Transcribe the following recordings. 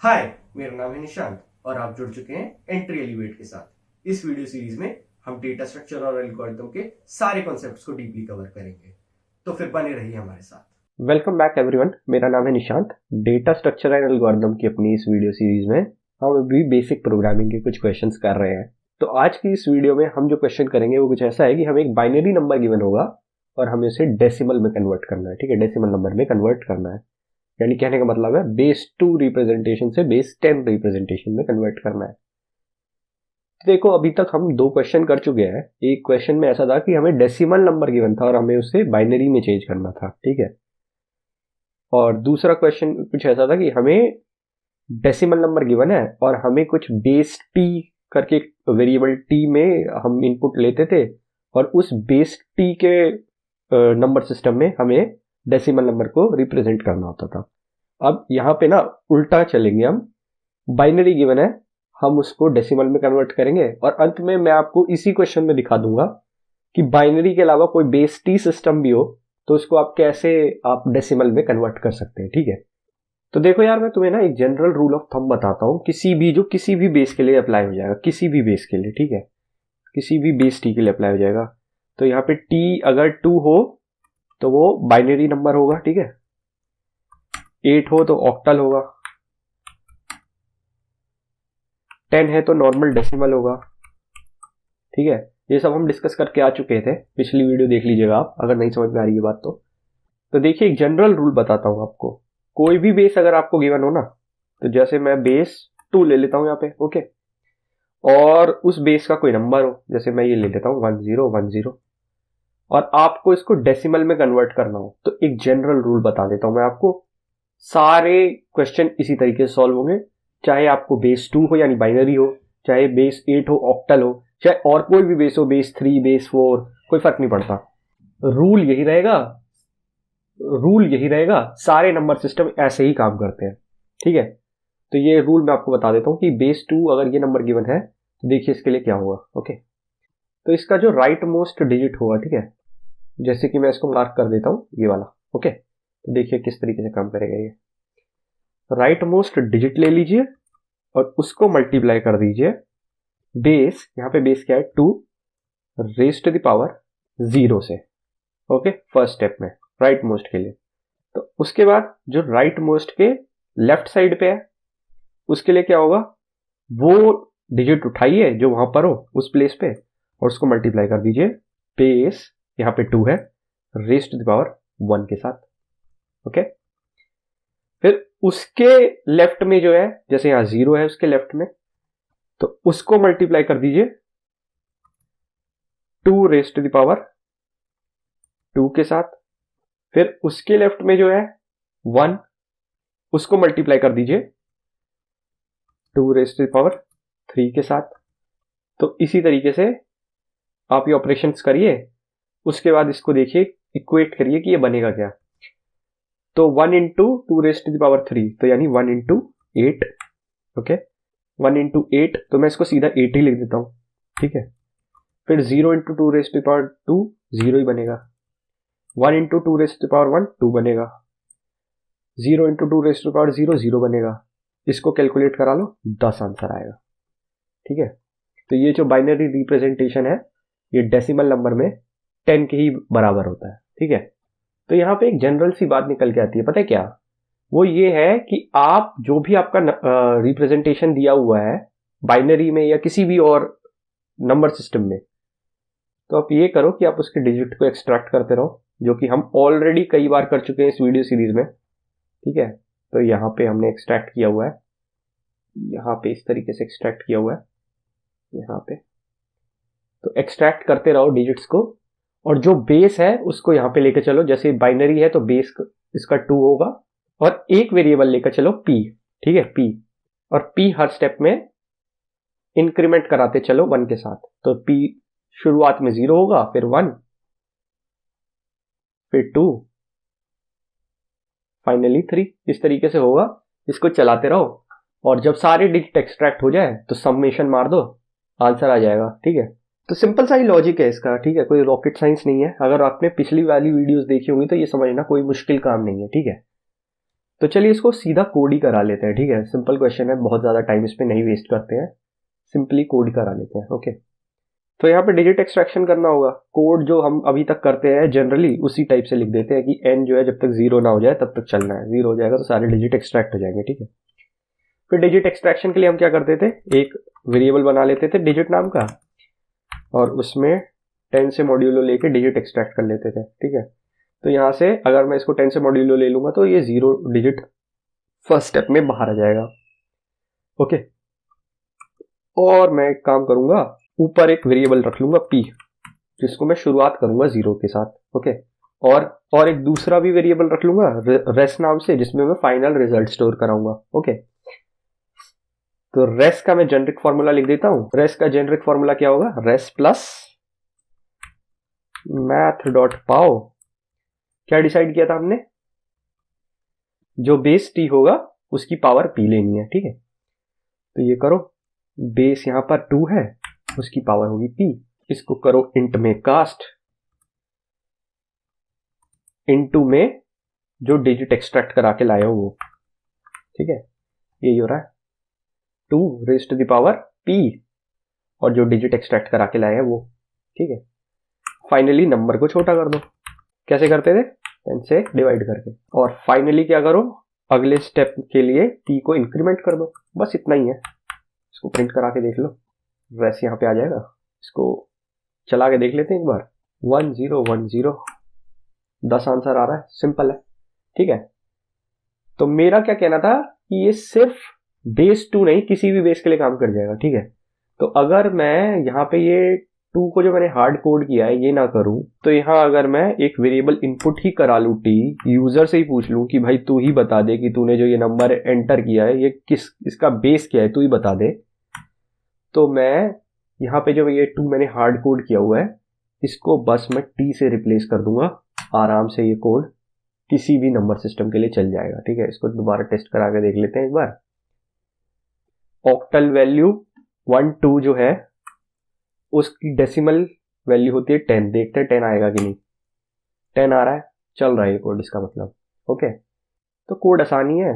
हाय, मेरा नाम है निशांत और आप जुड़ चुके हैं एंट्री एलिवेट के साथ। इस वीडियो सीरीज में हम डेटा स्ट्रक्चर और एल्गोरिथम के सारे कॉन्सेप्ट्स को डीपली कवर करेंगे, तो फिर बने रहिए हमारे साथ। वेलकम बैक एवरीवन, मेरा नाम है Nishant. Data structure and algorithm की अपनी इस वीडियो सीरीज में हम अभी बेसिक प्रोग्रामिंग के कुछ क्वेश्चंस कर रहे हैं। तो आज की इस वीडियो में हम जो क्वेश्चन करेंगे वो कुछ ऐसा है कि हमें एक बाइनरी नंबर गिवन होगा और हमें उसे डेसिमल में कन्वर्ट करना है। ठीक है, डेसिमल नंबर में कन्वर्ट करना है, यानी कहने का मतलब है बेस 2 रिप्रेजेंटेशन से बेस 10 रिप्रेजेंटेशन में कन्वर्ट करना है। तो देखो, अभी तक हम दो क्वेश्चन कर चुके हैं। एक क्वेश्चन में ऐसा था कि हमें डेसिमल नंबर गिवन था और हमें उसे बाइनरी में चेंज करना था। ठीक है, और दूसरा क्वेश्चन कुछ ऐसा था कि हमें डेसिमल नंबर गिवन है और हमें कुछ बेस टी करके वेरिएबल टी में हम इनपुट लेते थे और उस बेस टी के नंबर सिस्टम में हमें डेसिमल नंबर को रिप्रेजेंट करना होता था। अब यहाँ पे ना उल्टा चलेंगे हम। बाइनरी गिवन है, हम उसको डेसिमल में कन्वर्ट करेंगे और अंत में मैं आपको इसी क्वेश्चन में दिखा दूंगा कि बाइनरी के अलावा कोई बेस टी सिस्टम भी हो तो उसको आप कैसे डेसिमल में कन्वर्ट कर सकते हैं। ठीक है, तो देखो यार, मैं तुम्हें ना एक जनरल रूल ऑफ थंब बताता हूँ, किसी भी बेस के लिए अप्लाई हो जाएगा, किसी भी बेस के लिए। ठीक है, किसी भी बेस टी के लिए अप्लाई हो जाएगा। तो यहाँ पे टी अगर 2 हो तो वो बाइनरी नंबर होगा। ठीक है, 8 हो तो ऑक्टल होगा, 10 है तो नॉर्मल डेसिमल होगा। ठीक है, ये सब हम डिस्कस करके आ चुके थे, पिछली वीडियो देख लीजिएगा आप अगर नहीं समझ में आ रही है बात तो देखिए, एक जनरल रूल बताता हूं आपको। कोई भी बेस अगर आपको गिवन हो ना, तो जैसे मैं बेस 2 ले लेता हूं यहाँ पे, ओके, और उस बेस का कोई नंबर हो, जैसे मैं ये ले लेता हूं 1010, और आपको इसको डेसिमल में कन्वर्ट करना हो, तो एक जनरल रूल बता देता हूं मैं आपको। सारे क्वेश्चन इसी तरीके से सॉल्व होंगे, चाहे आपको बेस 2 हो यानी बाइनरी हो, चाहे बेस 8 हो, ऑक्टल हो, चाहे और कोई भी बेस हो, बेस 3, बेस 4, कोई फर्क नहीं पड़ता। रूल यही रहेगा, सारे नंबर सिस्टम ऐसे ही काम करते हैं। ठीक है, तो ये रूल मैं आपको बता देता हूं कि बेस 2 अगर ये नंबर गिवन है तो देखिए इसके लिए क्या होगा। ओके, तो इसका जो राइट मोस्ट डिजिट होगा, ठीक है, जैसे कि मैं इसको मार्क कर देता हूं ये वाला। ओके, तो देखिए किस तरीके से काम करेगा ये। राइट मोस्ट डिजिट ले लीजिए और उसको मल्टीप्लाई कर दीजिए बेस, यहां पे बेस क्या है 2 रेज टू द पावर 0 से। ओके, फर्स्ट स्टेप में राइट मोस्ट के लिए। तो उसके बाद जो राइट मोस्ट के लेफ्ट साइड पे है उसके लिए क्या होगा, वो डिजिट उठाइए जो वहां पर हो उस प्लेस पे और उसको मल्टीप्लाई कर दीजिए बेस, यहां पे 2 है, रेज टू द पावर 1 के साथ। ओके, फिर उसके लेफ्ट में जो है, जैसे यहां 0 है उसके लेफ्ट में, तो उसको मल्टीप्लाई कर दीजिए 2 रेज टू द पावर 2 के साथ। फिर उसके लेफ्ट में जो है 1, उसको मल्टीप्लाई कर दीजिए 2 रेज टू द पावर 3 के साथ। तो इसी तरीके से आप ये ऑपरेशंस करिए, उसके बाद इसको देखिए, इक्वेट करिए कि ये बनेगा क्या। तो 1 into 2 raise to the power 3, तो यानी 1 इंटू 8। ओके, 1 इंटू 8, तो मैं इसको सीधा 8 ही लिख देता हूं। ठीक है, फिर 0 into 2 raise to the power 2, 0 ही बनेगा। 1 into 2 raise to the power 1, 2 बनेगा। 0 into 2 raise to the power 0, 0 बनेगा। इसको कैलकुलेट करा लो, 10 आंसर आएगा। ठीक है, तो ये जो बाइनरी रिप्रेजेंटेशन है ये डेसिमल नंबर में 10 के ही बराबर होता है। ठीक है, तो यहां पे एक जनरल सी बात निकल के आती है, पता है क्या? वो ये है कि आप जो भी आपका रिप्रेजेंटेशन दिया हुआ है बाइनरी में या किसी भी और नंबर सिस्टम में, तो आप ये करो कि आप उसके डिजिट को एक्सट्रैक्ट करते रहो, जो कि हम ऑलरेडी कई बार कर चुके हैं इस वीडियो सीरीज में। ठीक है, तो यहाँ पे हमने एक्सट्रैक्ट किया हुआ है, यहाँ पे इस तरीके से एक्सट्रैक्ट किया हुआ है यहाँ पे। तो एक्सट्रैक्ट करते रहो डिजिट्स को, और जो बेस है उसको यहाँ पे लेकर चलो। जैसे बाइनरी है तो बेस इसका 2 होगा, और एक वेरिएबल लेकर चलो p। ठीक है, p, और p हर स्टेप में इंक्रीमेंट कराते चलो 1 के साथ। तो p शुरुआत में 0 होगा, फिर 1, फिर 2, फाइनली 3। इस तरीके से होगा, इसको चलाते रहो और जब सारे डिजिट एक्सट्रैक्ट हो जाए तो समेशन मार दो, आंसर आ जाएगा। ठीक है, तो सिंपल सा ही लॉजिक है इसका। ठीक है, कोई रॉकेट साइंस नहीं है। अगर आपने पिछली वाली वीडियोस देखी होंगी तो ये समझना कोई मुश्किल काम नहीं है। ठीक है, तो चलिए इसको सीधा कोड ही करा लेते हैं, ठीक है। सिंपल क्वेश्चन है, बहुत ज़्यादा टाइम इस पर नहीं वेस्ट करते हैं, सिंपली कोड करा लेते हैं। ओके, तो यहाँ पे डिजिट एक्सट्रैक्शन करना होगा। कोड जो हम अभी तक करते हैं जनरली उसी टाइप से लिख देते हैं कि n जो है जब तक 0 ना हो जाए तब तक चलना है, 0 हो जाएगा तो सारे डिजिट एक्सट्रैक्ट हो जाएंगे, ठीक है। फिर डिजिट एक्सट्रैक्शन के लिए हम क्या करते थे, एक वेरिएबल बना लेते थे डिजिट नाम का, और उसमें 10 से मॉड्यूलो लेके डिजिट एक्सट्रैक्ट कर लेते थे, ठीक है। तो यहाँ से अगर मैं इसको 10 से मॉड्यूलो ले लूंगा तो ये 0 डिजिट फर्स्ट स्टेप में बाहर आ जाएगा। ओके, और मैं एक काम करूंगा, ऊपर एक वेरिएबल रख लूंगा p, जिसको मैं शुरुआत करूंगा 0 के साथ। ओके, और एक दूसरा भी वेरिएबल रख लूंगा रेस नाम से, जिसमें मैं फाइनल रिजल्ट स्टोर कराऊंगा। ओके, तो रेस का मैं जेनरिक फॉर्मूला लिख देता हूं। रेस का जेनरिक फॉर्मूला क्या होगा, रेस प्लस मैथ डॉट पाओ। क्या डिसाइड किया था हमने, जो बेस t होगा उसकी पावर p लेनी है, ठीक है। तो ये करो, बेस यहां पर 2 है, उसकी पावर होगी p। इसको करो इंट में कास्ट, इंटू में जो डिजिट एक्सट्रैक्ट करा के लाया हो वो, ठीक है। यही हो रहा है 2 raise to the power p, और जो डिजिट एक्सट्रैक्ट करा के लाया है वो, ठीक है। फाइनली नंबर को छोटा कर दो, कैसे करते थे, 10 से डिवाइड करके। और फाइनली क्या करो, अगले स्टेप के लिए p को इंक्रीमेंट कर दो, बस इतना ही है। इसको प्रिंट करा के देख लो, वैसे यहाँ पे आ जाएगा। इसको चला के देख लेते हैं एक बार, 1 0 1 0, 10 आंसर आ रहा है, सिंपल है, ठीक है। तो मेरा क्या कहना था कि ये सिर्फ बेस 2 नहीं, किसी भी बेस के लिए काम कर जाएगा, ठीक है। तो अगर मैं यहाँ पे ये 2 को जो मैंने हार्ड कोड किया है ये ना करूं, तो यहाँ अगर मैं एक वेरिएबल इनपुट ही करा लूं t, यूजर से ही पूछ लूं कि भाई तू ही बता दे कि तूने जो ये नंबर एंटर किया है ये किस, इसका बेस क्या है, तू ही बता दे। तो मैं यहाँ पे जो ये 2 मैंने हार्ड कोड किया हुआ है, इसको बस मैं t से रिप्लेस कर दूंगा, आराम से ये कोड किसी भी नंबर सिस्टम के लिए चल जाएगा, ठीक है। इसको दोबारा टेस्ट करा के देख लेते हैं एक बार। ऑक्टल वैल्यू 1 2 जो है उसकी डेसिमल वैल्यू होती है 10, देखते हैं 10 आएगा कि नहीं। 10 आ रहा है, चल रहा है ये कोड, इसका मतलब। ओके, तो कोड आसानी है,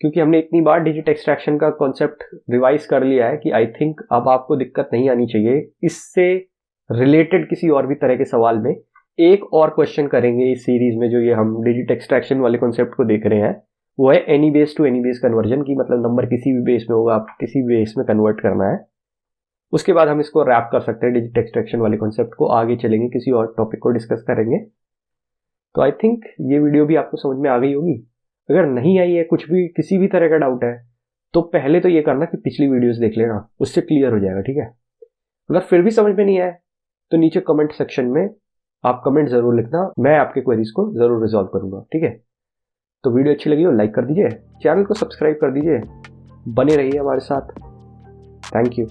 क्योंकि हमने इतनी बार डिजिट एक्सट्रैक्शन का कॉन्सेप्ट रिवाइज कर लिया है कि आई थिंक अब आपको दिक्कत नहीं आनी चाहिए। इससे रिलेटेड किसी और भी तरह के सवाल में एक और क्वेश्चन करेंगे इस सीरीज में, जो ये हम डिजिट एक्सट्रैक्शन वाले कॉन्सेप्ट को देख रहे हैं, वो है any base to any base conversion की, मतलब नंबर किसी भी बेस में होगा, आप किसी भी बेस में कन्वर्ट करना है। उसके बाद हम इसको रैप कर सकते हैं डिजिट एक्सट्रैक्शन वाले कॉन्सेप्ट को, आगे चलेंगे किसी और टॉपिक को डिस्कस करेंगे। तो आई थिंक ये वीडियो भी आपको समझ में आ गई होगी। अगर नहीं आई है, कुछ भी किसी भी तरह का डाउट है, तो पहले तो ये करना कि पिछली वीडियोस देख लेना, उससे क्लियर हो जाएगा, ठीक है। अगर फिर भी समझ में नहीं आया तो नीचे कमेंट सेक्शन में आप कमेंट जरूर लिखना, मैं आपके क्वेरीज को जरूर रिजॉल्व करूंगा, ठीक है। तो वीडियो अच्छी लगी हो लाइक कर दीजिए, चैनल को सब्सक्राइब कर दीजिए, बने रहिए हमारे साथ। Thank you.